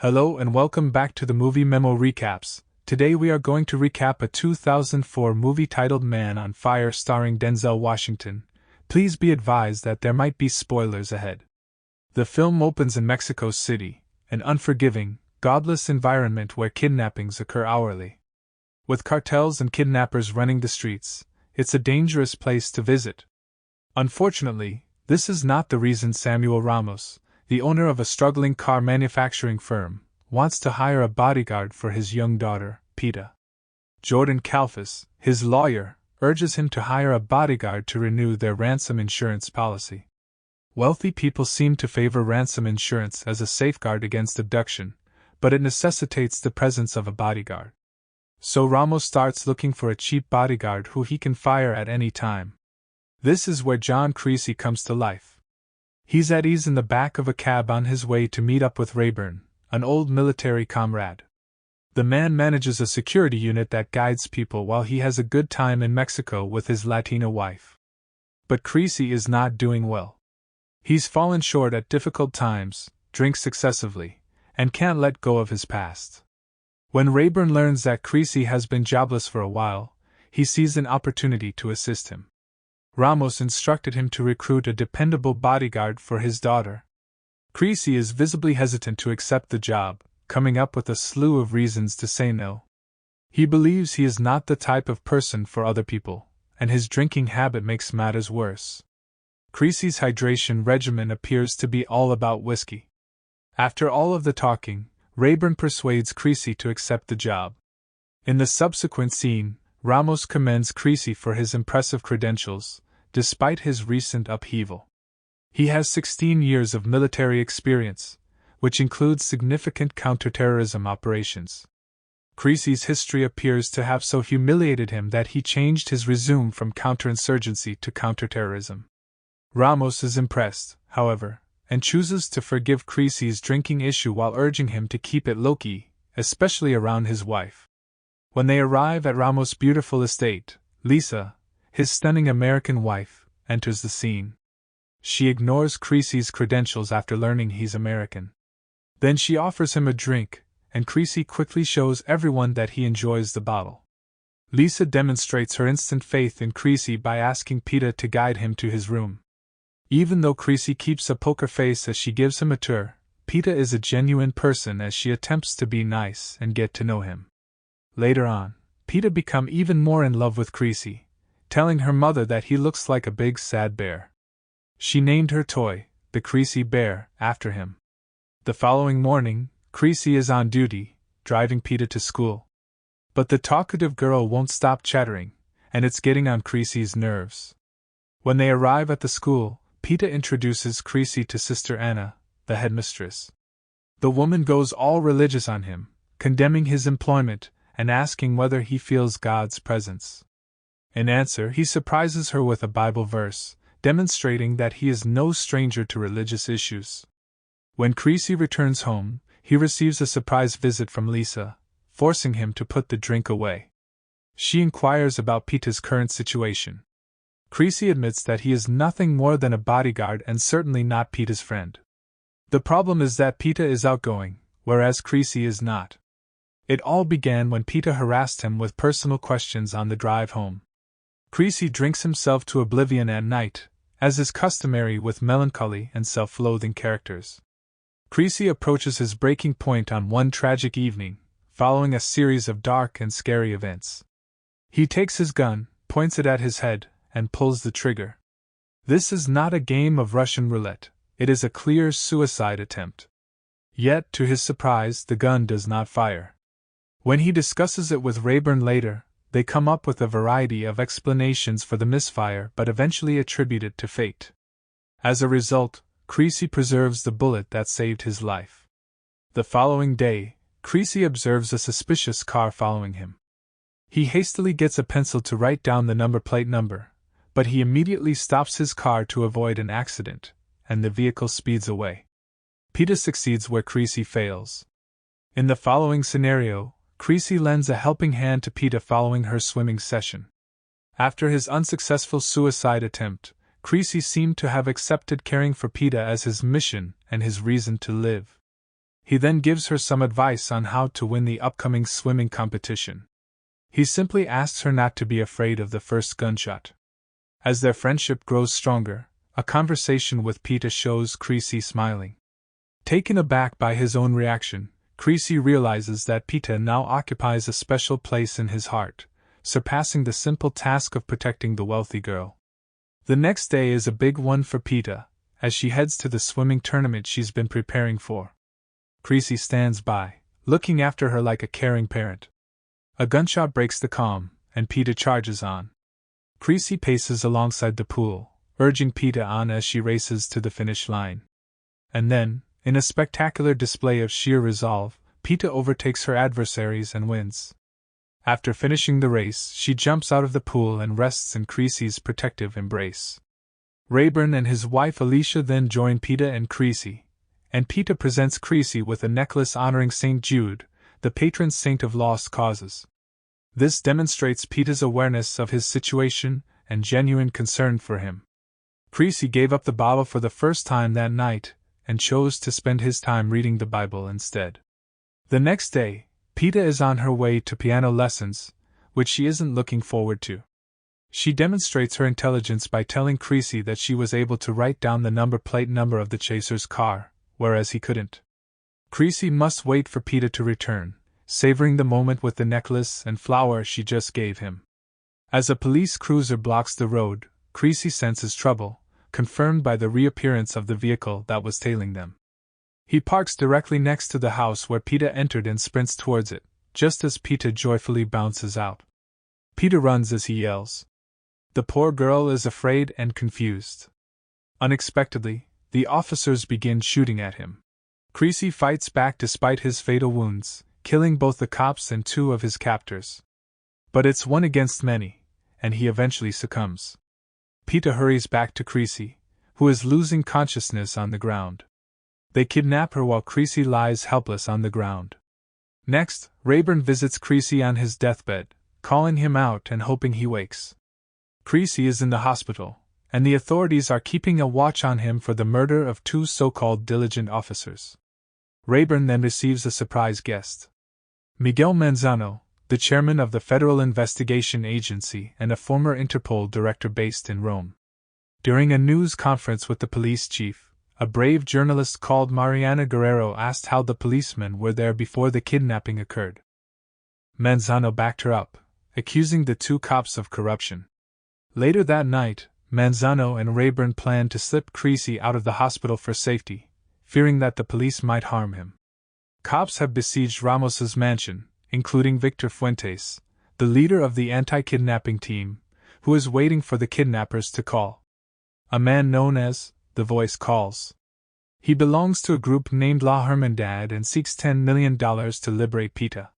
Hello and welcome back to the Movie Memo Recaps. Today we are going to recap a 2004 movie titled Man on Fire starring Denzel Washington. Please be advised that there might be spoilers ahead. The film opens in Mexico City, an unforgiving, godless environment where kidnappings occur hourly. With cartels and kidnappers running the streets, it's a dangerous place to visit. Unfortunately, this is not the reason Samuel Ramos, the owner of a struggling car manufacturing firm, wants to hire a bodyguard for his young daughter, Pita. Jordan Kalfas, his lawyer, urges him to hire a bodyguard to renew their ransom insurance policy. Wealthy people seem to favor ransom insurance as a safeguard against abduction, but it necessitates the presence of a bodyguard. So Ramos starts looking for a cheap bodyguard who he can fire at any time. This is where John Creasy comes to life. He's at ease in the back of a cab on his way to meet up with Rayburn, an old military comrade. The man manages a security unit that guides people while he has a good time in Mexico with his Latina wife. But Creasy is not doing well. He's fallen short at difficult times, drinks excessively, and can't let go of his past. When Rayburn learns that Creasy has been jobless for a while, he sees an opportunity to assist him. Ramos instructed him to recruit a dependable bodyguard for his daughter. Creasy is visibly hesitant to accept the job, coming up with a slew of reasons to say no. He believes he is not the type of person for other people, and his drinking habit makes matters worse. Creasy's hydration regimen appears to be all about whiskey. After all of the talking, Rayburn persuades Creasy to accept the job. In the subsequent scene, Ramos commends Creasy for his impressive credentials, despite his recent upheaval. He has 16 years of military experience, which includes significant counterterrorism operations. Creasy's history appears to have so humiliated him that he changed his resume from counterinsurgency to counterterrorism. Ramos is impressed, however, and chooses to forgive Creasy's drinking issue while urging him to keep it low-key, especially around his wife. When they arrive at Ramos' beautiful estate, Lisa, his stunning American wife, enters the scene. She ignores Creasy's credentials after learning he's American. Then she offers him a drink, and Creasy quickly shows everyone that he enjoys the bottle. Lisa demonstrates her instant faith in Creasy by asking Pita to guide him to his room. Even though Creasy keeps a poker face as she gives him a tour, Pita is a genuine person as she attempts to be nice and get to know him. Later on, Pita becomes even more in love with Creasy, telling her mother that he looks like a big sad bear. She named her toy, the Creasy Bear, after him. The following morning, Creasy is on duty, driving Pita to school. But the talkative girl won't stop chattering, and it's getting on Creasy's nerves. When they arrive at the school, Pita introduces Creasy to Sister Anna, the headmistress. The woman goes all religious on him, condemning his employment and asking whether he feels God's presence. In answer, he surprises her with a Bible verse, demonstrating that he is no stranger to religious issues. When Creasy returns home, he receives a surprise visit from Lisa, forcing him to put the drink away. She inquires about Pita's current situation. Creasy admits that he is nothing more than a bodyguard and certainly not Pita's friend. The problem is that Pita is outgoing, whereas Creasy is not. It all began when Pita harassed him with personal questions on the drive home. Creasy drinks himself to oblivion at night, as is customary with melancholy and self-loathing characters. Creasy approaches his breaking point on one tragic evening, following a series of dark and scary events. He takes his gun, points it at his head, and pulls the trigger. This is not a game of Russian roulette, it is a clear suicide attempt. Yet, to his surprise, the gun does not fire. When he discusses it with Rayburn later, they come up with a variety of explanations for the misfire but eventually attribute it to fate. As a result, Creasy preserves the bullet that saved his life. The following day, Creasy observes a suspicious car following him. He hastily gets a pencil to write down the number plate number, but he immediately stops his car to avoid an accident, and the vehicle speeds away. Pita succeeds where Creasy fails. In the following scenario, Creasy lends a helping hand to Pita following her swimming session. After his unsuccessful suicide attempt, Creasy seemed to have accepted caring for Pita as his mission and his reason to live. He then gives her some advice on how to win the upcoming swimming competition. He simply asks her not to be afraid of the first gunshot. As their friendship grows stronger, a conversation with Pita shows Creasy smiling. Taken aback by his own reaction, Creasy realizes that Pita now occupies a special place in his heart, surpassing the simple task of protecting the wealthy girl. The next day is a big one for Pita, as she heads to the swimming tournament she's been preparing for. Creasy stands by, looking after her like a caring parent. A gunshot breaks the calm, and Pita charges on. Creasy paces alongside the pool, urging Pita on as she races to the finish line. And then, in a spectacular display of sheer resolve, Pita overtakes her adversaries and wins. After finishing the race, she jumps out of the pool and rests in Creasy's protective embrace. Rayburn and his wife Alicia then join Pita and Creasy, and Pita presents Creasy with a necklace honoring St. Jude, the patron saint of lost causes. This demonstrates Pita's awareness of his situation and genuine concern for him. Creasy gave up the bottle for the first time that night, and chose to spend his time reading the Bible instead. The next day, Pita is on her way to piano lessons, which she isn't looking forward to. She demonstrates her intelligence by telling Creasy that she was able to write down the number plate number of the chaser's car, whereas he couldn't. Creasy must wait for Pita to return, savoring the moment with the necklace and flower she just gave him. As a police cruiser blocks the road, Creasy senses trouble, confirmed by the reappearance of the vehicle that was tailing them. He parks directly next to the house where Pita entered and sprints towards it, just as Pita joyfully bounces out. Pita runs as he yells. The poor girl is afraid and confused. Unexpectedly, the officers begin shooting at him. Creasy fights back despite his fatal wounds, killing both the cops and 2 of his captors. But it's 1 against many, and he eventually succumbs. Pita hurries back to Creasy, who is losing consciousness on the ground. They kidnap her while Creasy lies helpless on the ground. Next, Rayburn visits Creasy on his deathbed, calling him out and hoping he wakes. Creasy is in the hospital, and the authorities are keeping a watch on him for the murder of 2 so-called diligent officers. Rayburn then receives a surprise guest. Miguel Manzano, the chairman of the Federal Investigation Agency and a former Interpol director based in Rome. During a news conference with the police chief, a brave journalist called Mariana Guerrero asked how the policemen were there before the kidnapping occurred. Manzano backed her up, accusing the 2 cops of corruption. Later that night, Manzano and Rayburn planned to slip Creasy out of the hospital for safety, fearing that the police might harm him. Cops have besieged Ramos's mansion, including Victor Fuentes, the leader of the anti-kidnapping team, who is waiting for the kidnappers to call. A man known as the Voice calls. He belongs to a group named La Hermandad and seeks $10 million to liberate Pita.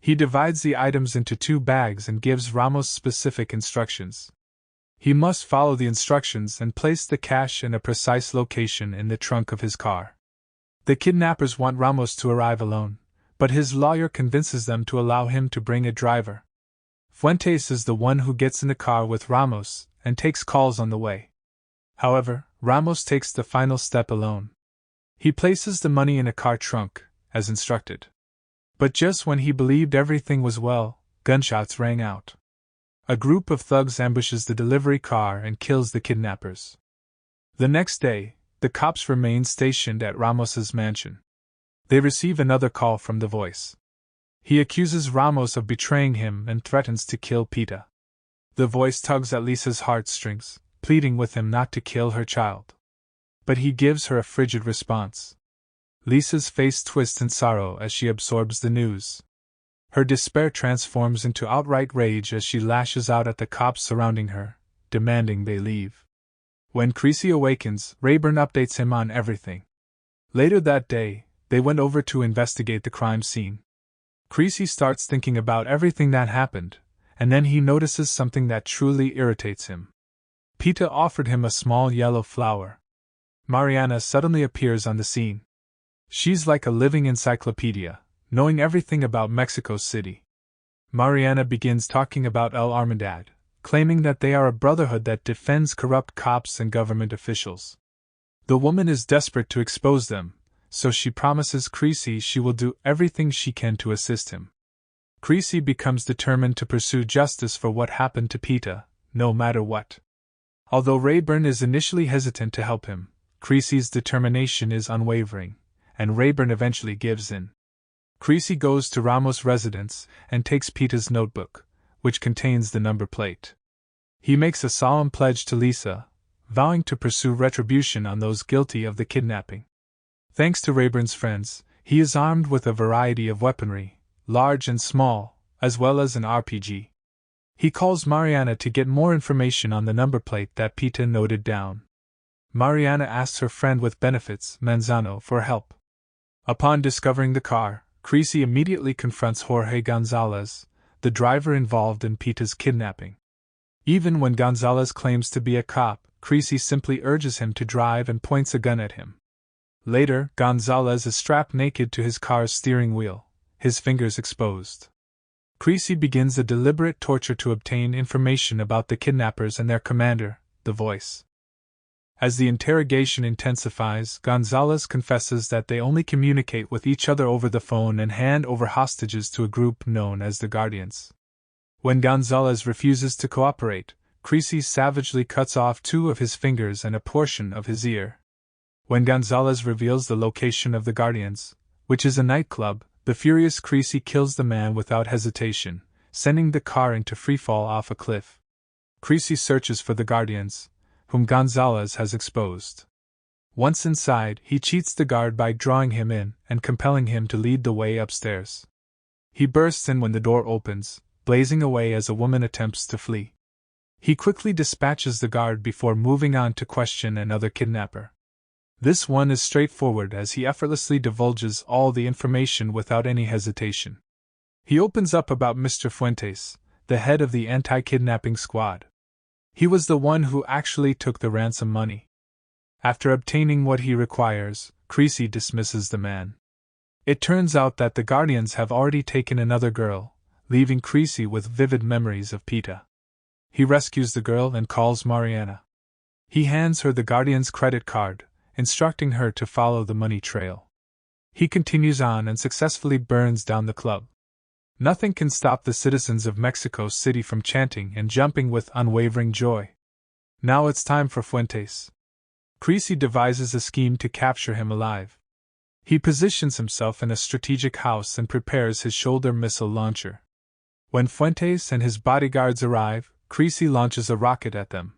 He divides the items into 2 bags and gives Ramos specific instructions. He must follow the instructions and place the cash in a precise location in the trunk of his car. The kidnappers want Ramos to arrive alone, but his lawyer convinces them to allow him to bring a driver. Fuentes is the one who gets in the car with Ramos and takes calls on the way. However, Ramos takes the final step alone. He places the money in a car trunk, as instructed. But just when he believed everything was well, gunshots rang out. A group of thugs ambushes the delivery car and kills the kidnappers. The next day, the cops remain stationed at Ramos's mansion. They receive another call from the Voice. He accuses Ramos of betraying him and threatens to kill Pita. The Voice tugs at Lisa's heartstrings, pleading with him not to kill her child. But he gives her a frigid response. Lisa's face twists in sorrow as she absorbs the news. Her despair transforms into outright rage as she lashes out at the cops surrounding her, demanding they leave. When Creasy awakens, Rayburn updates him on everything. Later that day, they went over to investigate the crime scene. Creasy starts thinking about everything that happened, and then he notices something that truly irritates him. Pita offered him a small yellow flower. Mariana suddenly appears on the scene. She's like a living encyclopedia, knowing everything about Mexico City. Mariana begins talking about El Armandad, claiming that they are a brotherhood that defends corrupt cops and government officials. The woman is desperate to expose them, so she promises Creasy she will do everything she can to assist him. Creasy becomes determined to pursue justice for what happened to Pita, no matter what. Although Rayburn is initially hesitant to help him, Creasy's determination is unwavering, and Rayburn eventually gives in. Creasy goes to Ramos' residence and takes Pita's notebook, which contains the number plate. He makes a solemn pledge to Lisa, vowing to pursue retribution on those guilty of the kidnapping. Thanks to Rayburn's friends, he is armed with a variety of weaponry, large and small, as well as an RPG. He calls Mariana to get more information on the number plate that Pita noted down. Mariana asks her friend with benefits, Manzano, for help. Upon discovering the car, Creasy immediately confronts Jorge Gonzalez, the driver involved in Pita's kidnapping. Even when Gonzalez claims to be a cop, Creasy simply urges him to drive and points a gun at him. Later, Gonzalez is strapped naked to his car's steering wheel, his fingers exposed. Creasy begins a deliberate torture to obtain information about the kidnappers and their commander, the Voice. As the interrogation intensifies, Gonzalez confesses that they only communicate with each other over the phone and hand over hostages to a group known as the Guardians. When Gonzalez refuses to cooperate, Creasy savagely cuts off 2 of his fingers and a portion of his ear. When Gonzalez reveals the location of the Guardians, which is a nightclub, the furious Creasy kills the man without hesitation, sending the car into freefall off a cliff. Creasy searches for the Guardians, whom Gonzalez has exposed. Once inside, he cheats the guard by drawing him in and compelling him to lead the way upstairs. He bursts in when the door opens, blazing away as a woman attempts to flee. He quickly dispatches the guard before moving on to question another kidnapper. This one is straightforward as he effortlessly divulges all the information without any hesitation. He opens up about Mr. Fuentes, the head of the anti-kidnapping squad. He was the one who actually took the ransom money. After obtaining what he requires, Creasy dismisses the man. It turns out that the Guardians have already taken another girl, leaving Creasy with vivid memories of Pita. He rescues the girl and calls Mariana. He hands her the Guardian's credit card, instructing her to follow the money trail. He continues on and successfully burns down the club. Nothing can stop the citizens of Mexico City from chanting and jumping with unwavering joy. Now it's time for Fuentes. Creasy devises a scheme to capture him alive. He positions himself in a strategic house and prepares his shoulder missile launcher. When Fuentes and his bodyguards arrive, Creasy launches a rocket at them.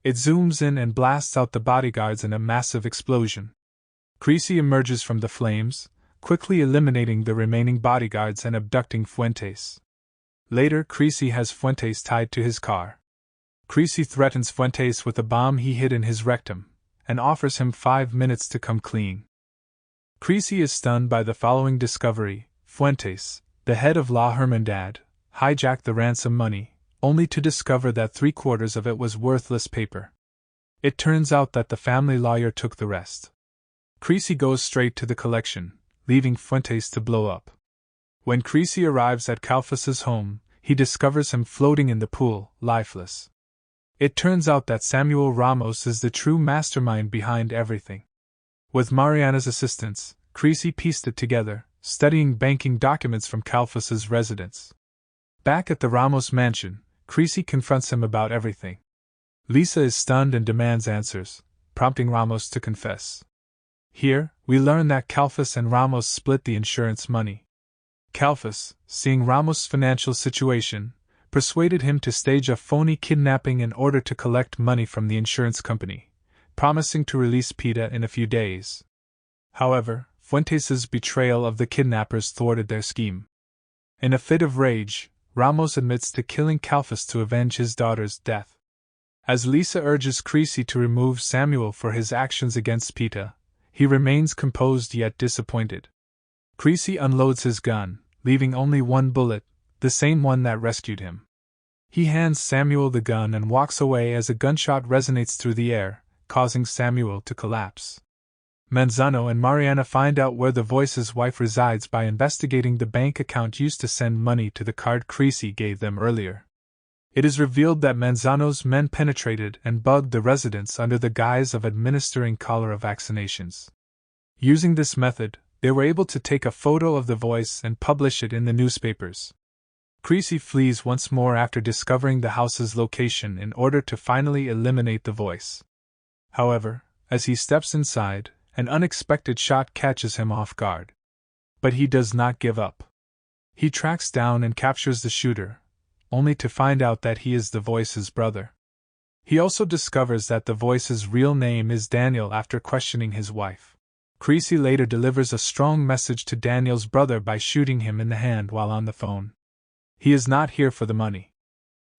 It zooms in and blasts out the bodyguards in a massive explosion. Creasy emerges from the flames, quickly eliminating the remaining bodyguards and abducting Fuentes. Later, Creasy has Fuentes tied to his car. Creasy threatens Fuentes with a bomb he hid in his rectum, and offers him 5 minutes to come clean. Creasy is stunned by the following discovery: Fuentes, the head of La Hermandad, hijacked the ransom money, only to discover that 3/4 of it was worthless paper. It turns out that the family lawyer took the rest. Creasy goes straight to the collection, leaving Fuentes to blow up. When Creasy arrives at Calfas's home, he discovers him floating in the pool, lifeless. It turns out that Samuel Ramos is the true mastermind behind everything. With Mariana's assistance, Creasy pieced it together, studying banking documents from Calfas's residence. Back at the Ramos mansion, Creasy confronts him about everything. Lisa is stunned and demands answers, prompting Ramos to confess. Here, we learn that Calfas and Ramos split the insurance money. Calfas, seeing Ramos' financial situation, persuaded him to stage a phony kidnapping in order to collect money from the insurance company, promising to release Pita in a few days. However, Fuentes' betrayal of the kidnappers thwarted their scheme. In a fit of rage, Ramos admits to killing Calfas to avenge his daughter's death. As Lisa urges Creasy to remove Samuel for his actions against Pita, he remains composed yet disappointed. Creasy unloads his gun, leaving only one bullet, the same one that rescued him. He hands Samuel the gun and walks away as a gunshot resonates through the air, causing Samuel to collapse. Manzano and Mariana find out where the Voice's wife resides by investigating the bank account used to send money to the card Creasy gave them earlier. It is revealed that Manzano's men penetrated and bugged the residence under the guise of administering cholera vaccinations. Using this method, they were able to take a photo of the voice and publish it in the newspapers. Creasy flees once more after discovering the house's location in order to finally eliminate the voice. However, as he steps inside, an unexpected shot catches him off guard. But he does not give up. He tracks down and captures the shooter, only to find out that he is the voice's brother. He also discovers that the voice's real name is Daniel after questioning his wife. Creasy later delivers a strong message to Daniel's brother by shooting him in the hand while on the phone. He is not here for the money.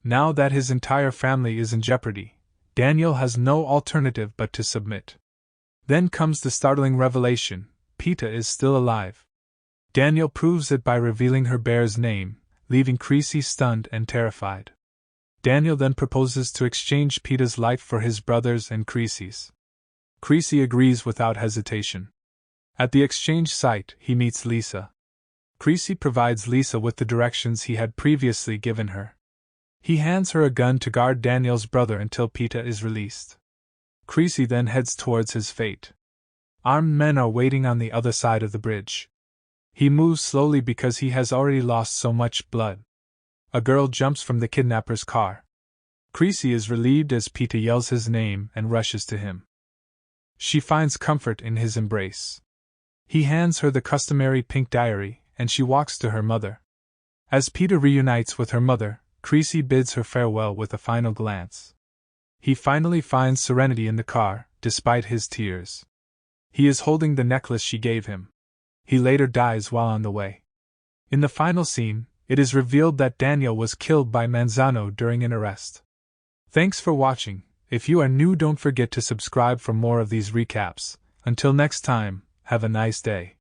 Now that his entire family is in jeopardy, Daniel has no alternative but to submit. Then comes the startling revelation: Pita is still alive. Daniel proves it by revealing her bear's name, leaving Creasy stunned and terrified. Daniel then proposes to exchange Pita's life for his brother's and Creasy's. Creasy agrees without hesitation. At the exchange site, he meets Lisa. Creasy provides Lisa with the directions he had previously given her. He hands her a gun to guard Daniel's brother until Pita is released. Creasy then heads towards his fate. Armed men are waiting on the other side of the bridge. He moves slowly because he has already lost so much blood. A girl jumps from the kidnapper's car. Creasy is relieved as Pita yells his name and rushes to him. She finds comfort in his embrace. He hands her the customary pink diary, and she walks to her mother. As Pita reunites with her mother, Creasy bids her farewell with a final glance. He finally finds serenity in the car, despite his tears. He is holding the necklace she gave him. He later dies while on the way. In the final scene, it is revealed that Daniel was killed by Manzano during an arrest. Thanks for watching. If you are new, don't forget to subscribe for more of these recaps. Until next time, have a nice day.